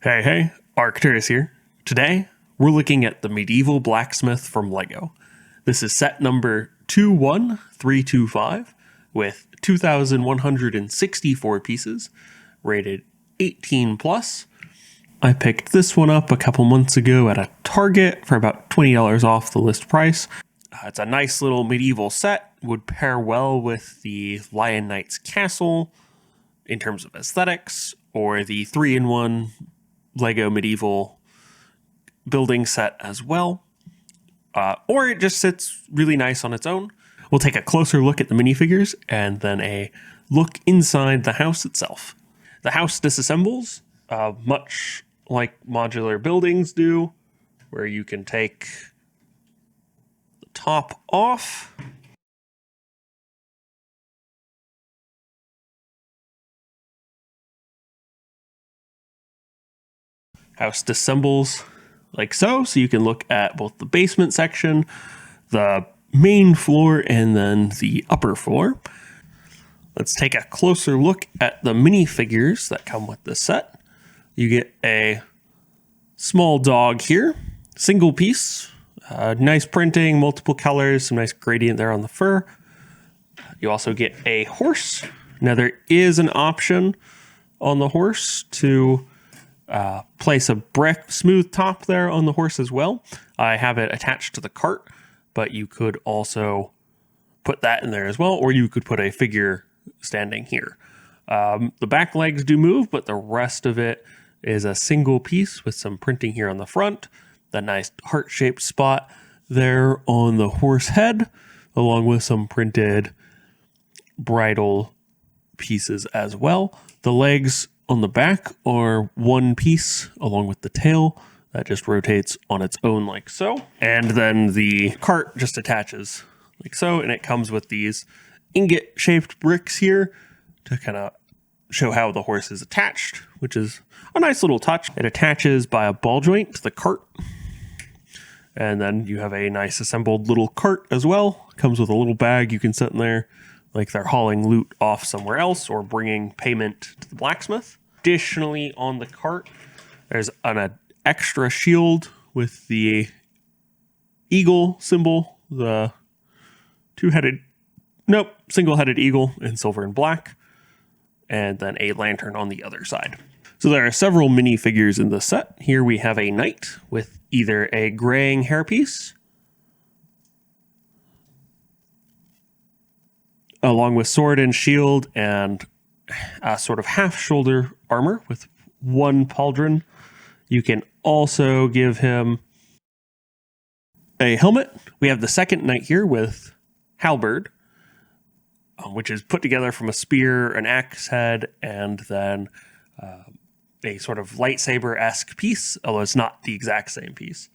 Hey, Arcturus here. Today, we're looking at the Medieval Blacksmith from Lego. This is set number 21325 with 2,164 pieces, rated 18 plus. I picked this one up a couple months ago at a Target for about $20 off the list price. It's a nice little medieval set, would pair well with the Lion Knight's Castle in terms of aesthetics, or the 3-in-1 Lego medieval building set as well. Or it just sits really nice on its own. We'll take a closer look at the minifigures and then a look inside the house itself. The house disassembles, much like modular buildings do, where you can take the top off. House disassembles like so you can look at both the basement section, the main floor, and then the upper floor. Let's take a closer look at the minifigures that come with this set. You get a small dog here, single piece, nice printing, multiple colors, some nice gradient there on the fur. You also get a horse. Now there is an option on the horse to place a brick smooth top there on the horse as well. I have it attached to the cart, but you could also put that in there as well, or you could put a figure standing here. The back legs do move, but the rest of it is a single piece with some printing here on the front, the nice heart-shaped spot there on the horse head, along with some printed bridle pieces as well. The legs on the back are one piece along with the tail that just rotates on its own like so. And then the cart just attaches like so, and it comes with these ingot shaped bricks here to kind of show how the horse is attached, which is a nice little touch. It attaches by a ball joint to the cart. And then you have a nice assembled little cart as well. Comes with a little bag you can set in there, like they're hauling loot off somewhere else or bringing payment to the blacksmith. Additionally, on the cart, there's an extra shield with the eagle symbol, the single-headed eagle in silver and black, and then a lantern on the other side. So there are several minifigures in the set. Here we have a knight with either a graying hairpiece, along with sword and shield and a sort of half-shoulder armor with one pauldron. You can also give him a helmet. We have the second knight here with halberd, which is put together from a spear, an axe head, and then a sort of lightsaber-esque piece, although it's not the exact same piece.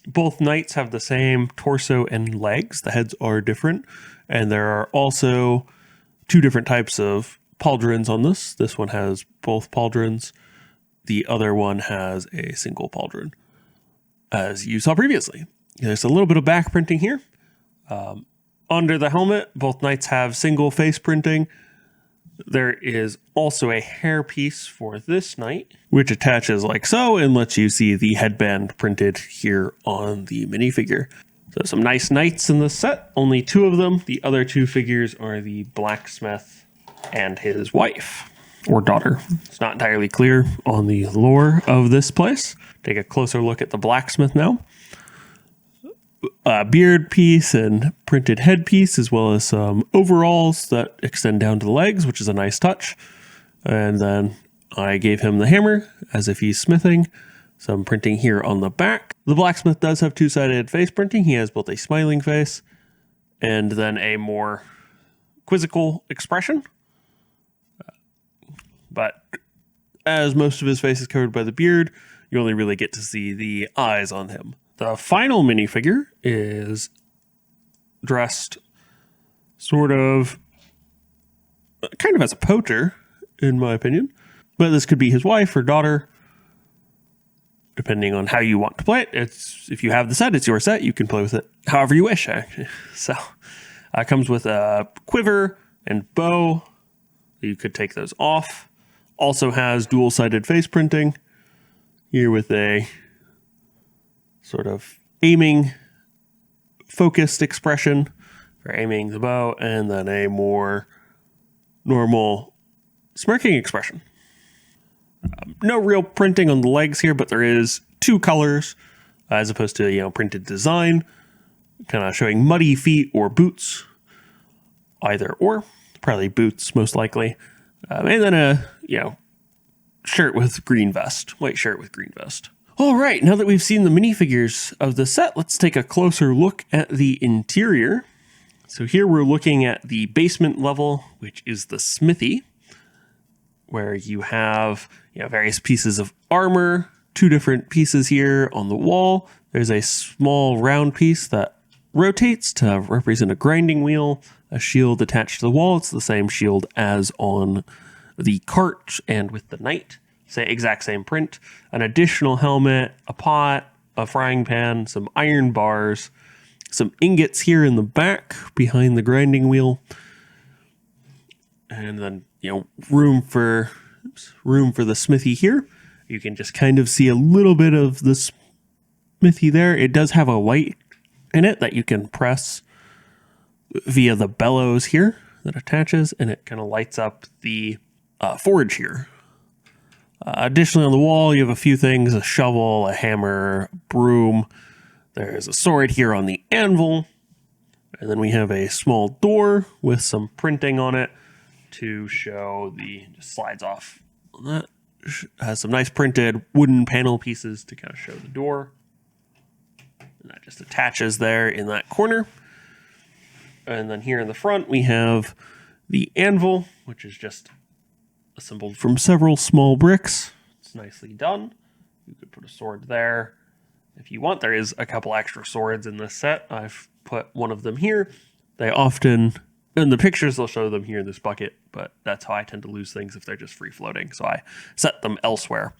Both knights have the same torso and legs. The heads are different, and there are also two different types of pauldrons on this. This one has both pauldrons. The other one has a single pauldron, as you saw previously. There's a little bit of back printing here. Under the helmet, both knights have single face printing. There is also a hairpiece for this knight, which attaches like so and lets you see the headband printed here on the minifigure. So some nice knights in the set, only two of them. The other two figures are the blacksmith and his wife or daughter. It's not entirely clear on the lore of this place. Take a closer look at the blacksmith now. A beard piece and printed headpiece, as well as some overalls that extend down to the legs, which is a nice touch. And then I gave him the hammer as if he's smithing. Some printing here on the back. The blacksmith does have two-sided face printing. He has both a smiling face and then a more quizzical expression. But as most of his face is covered by the beard, you only really get to see the eyes on him. The final minifigure is dressed sort of kind of as a poacher, in my opinion. But this could be his wife or daughter, depending on how you want to play it. If you have the set, it's your set. You can play with it however you wish, actually. So it comes with a quiver and bow. You could take those off. Also has dual-sided face printing here with a sort of aiming focused expression for aiming the bow, and then a more normal smirking expression. No real printing on the legs here, but there is 2 colors as opposed to, printed design, kind of showing muddy feet or boots, either or, probably boots most likely. And then a, shirt with green vest, white shirt with green vest. All right, now that we've seen the minifigures of the set, let's take a closer look at the interior. So here we're looking at the basement level, which is the smithy, where you have various pieces of armor, 2 different pieces here on the wall. There's a small round piece that rotates to represent a grinding wheel, a shield attached to the wall. It's the same shield as on the cart and with the knight. Exact same print. An additional helmet, a pot, a frying pan, some iron bars, some ingots here in the back behind the grinding wheel. And then, room for the smithy here. You can just kind of see a little bit of the smithy there. It does have a light in it that you can press via the bellows here that attaches, and it kind of lights up the forge here. Additionally, on the wall, you have a few things: a shovel, a hammer, a broom. There's a sword here on the anvil. And then we have a small door with some printing on it to show just slides off on that. Has some nice printed wooden panel pieces to kind of show the door. And that just attaches there in that corner. And then here in the front, we have the anvil, which is just assembled from several small bricks. It's nicely done. You could put a sword there if you want. There is a couple extra swords in this set. I've put one of them here. They often, in the pictures, they'll show them here in this bucket, but that's how I tend to lose things if they're just free floating. So I set them elsewhere.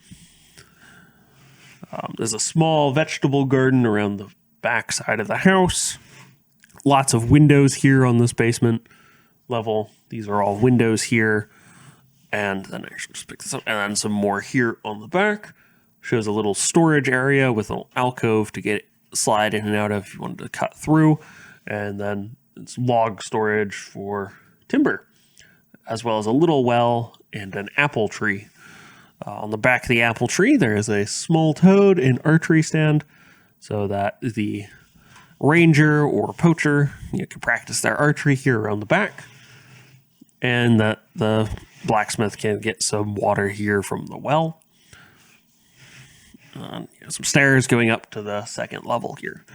There's a small vegetable garden around the back side of the house. Lots of windows here on this basement level. These are all windows here. And then I should just pick this up. And then some more here on the back. Shows a little storage area with an alcove to slide in and out of if you wanted to cut through. And then it's log storage for timber, as well as a little well and an apple tree. On the back of the apple tree, there is a small toad and archery stand so that the ranger or poacher can practice their archery here around the back. And that the blacksmith can get some water here from the well. Some stairs going up to the second level here.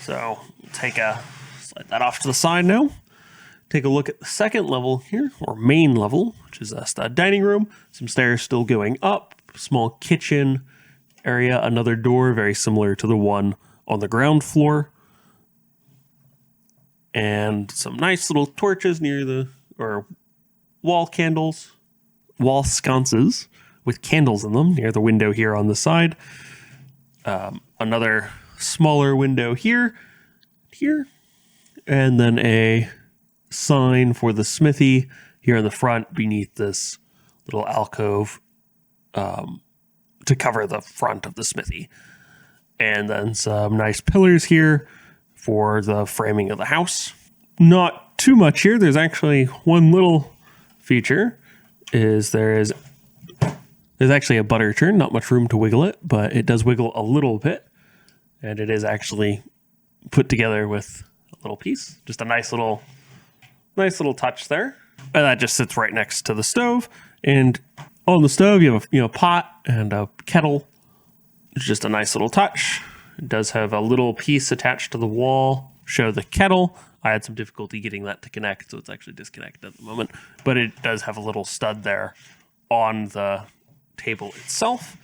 So slide that off to the side now. Take a look at the second level here, or main level, which is a dining room. Some stairs still going up. Small kitchen area, another door very similar to the one on the ground floor. And some nice little torches or wall sconces with candles in them near the window here on the side. Another smaller window here, and then a sign for the smithy here in the front beneath this little alcove to cover the front of the smithy. And then some nice pillars here for the framing of the house. Not too much here. There's actually one little feature. There's actually a butter churn, not much room to wiggle it, but it does wiggle a little bit. And it is actually put together with a little piece. Just a nice little touch there. And that just sits right next to the stove. And on the stove, you have a pot and a kettle. It's just a nice little touch. It does have a little piece attached to the wall. Show the kettle. I had some difficulty getting that to connect, so it's actually disconnected at the moment. But it does have a little stud there on the table itself.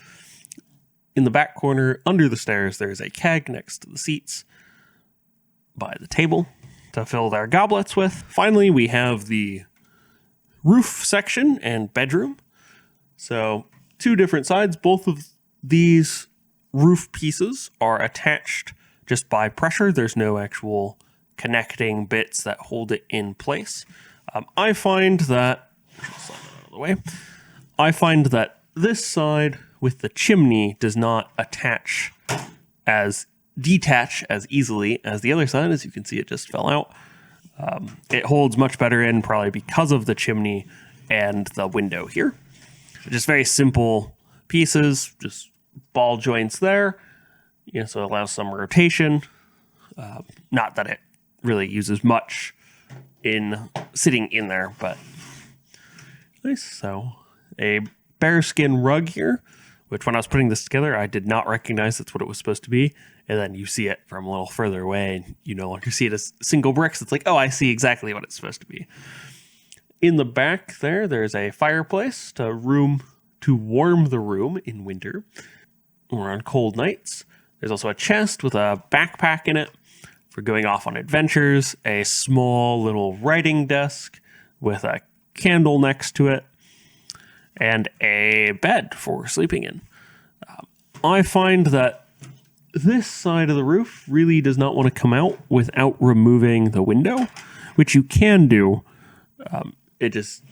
In the back corner, under the stairs, there's a keg next to the seats by the table to fill their goblets with. Finally, we have the roof section and bedroom. So 2 different sides. Both of these roof pieces are attached just by pressure. There's no actual connecting bits that hold it in place. I find that I find that this side with the chimney does not detach as easily as the other side. As you can see, it just fell out. It holds much better in, probably because of the chimney and the window here. Just very simple pieces, just ball joints there. So it allows some rotation. Not that it really uses much in sitting in there, but nice. So a bearskin rug here, which when I was putting this together, I did not recognize that's what it was supposed to be. And then you see it from a little further away, and you no longer see it as single bricks. It's like, oh, I see exactly what it's supposed to be. In the back there's a fireplace to warm the room in winter or on cold nights. There's also a chest with a backpack in it for going off on adventures, a small little writing desk with a candle next to it, and a bed for sleeping in. I find that this side of the roof really does not want to come out without removing the window, which you can do. It just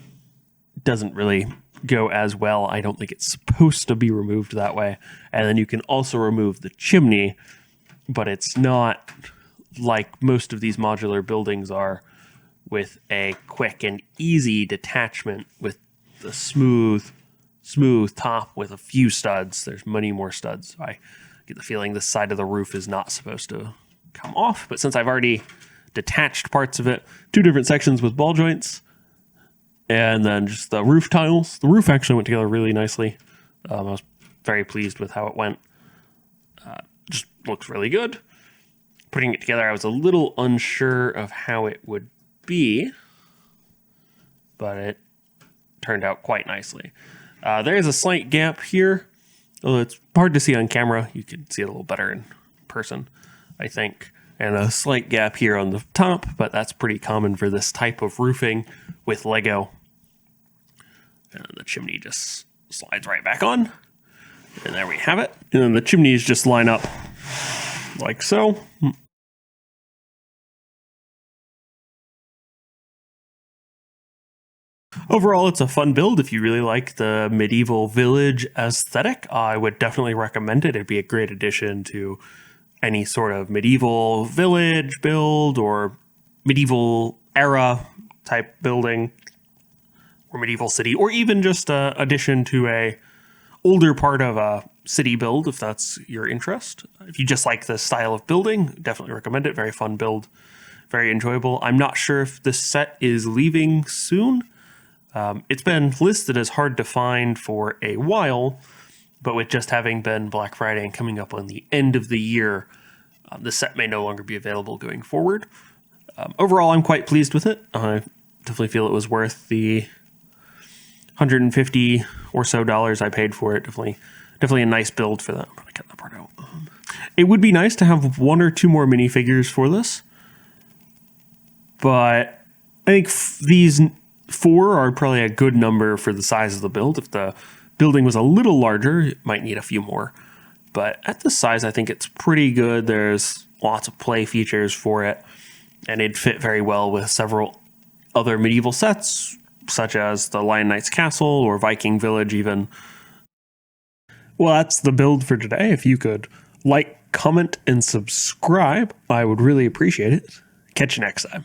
doesn't really go as well. I don't think it's supposed to be removed that way. And then you can also remove the chimney, but it's not like most of these modular buildings are, with a quick and easy detachment with the smooth top with a few studs. There's many more studs. So I get the feeling this side of the roof is not supposed to come off, but since I've already detached parts of it, 2 different sections with ball joints, and then just the roof tiles. The roof actually went together really nicely. I was very pleased with how it went. Just looks really good. Putting it together, I was a little unsure of how it would be, but it turned out quite nicely. There is a slight gap here, although it's hard to see on camera. You can see it a little better in person, I think. And a slight gap here on the top, but that's pretty common for this type of roofing with Lego. And the chimney just slides right back on. And there we have it. And then the chimneys just line up like so. Overall, it's a fun build. If you really like the medieval village aesthetic, I would definitely recommend it. It'd be a great addition to any sort of medieval village build or medieval era type building or medieval city, or even just a addition to a older part of a city build, if that's your interest. If you just like this style of building, definitely recommend it. Very fun build, very enjoyable. I'm not sure if this set is leaving soon. It's been listed as hard to find for a while, but with just having been Black Friday and coming up on the end of the year, the set may no longer be available going forward. Overall, I'm quite pleased with it. I definitely feel it was worth the $150 or so I paid for it. Definitely a nice build for that. I'm gonna cut that part out. It would be nice to have 1 or 2 more minifigures for this, but I think these 4 are probably a good number for the size of the build. If the building was a little larger, it might need a few more. But at this size, I think it's pretty good. There's lots of play features for it, and it'd fit very well with several other medieval sets, such as the Lion Knight's Castle or Viking Village even. Well, that's the build for today. If you could like, comment, and subscribe, I would really appreciate it. Catch you next time.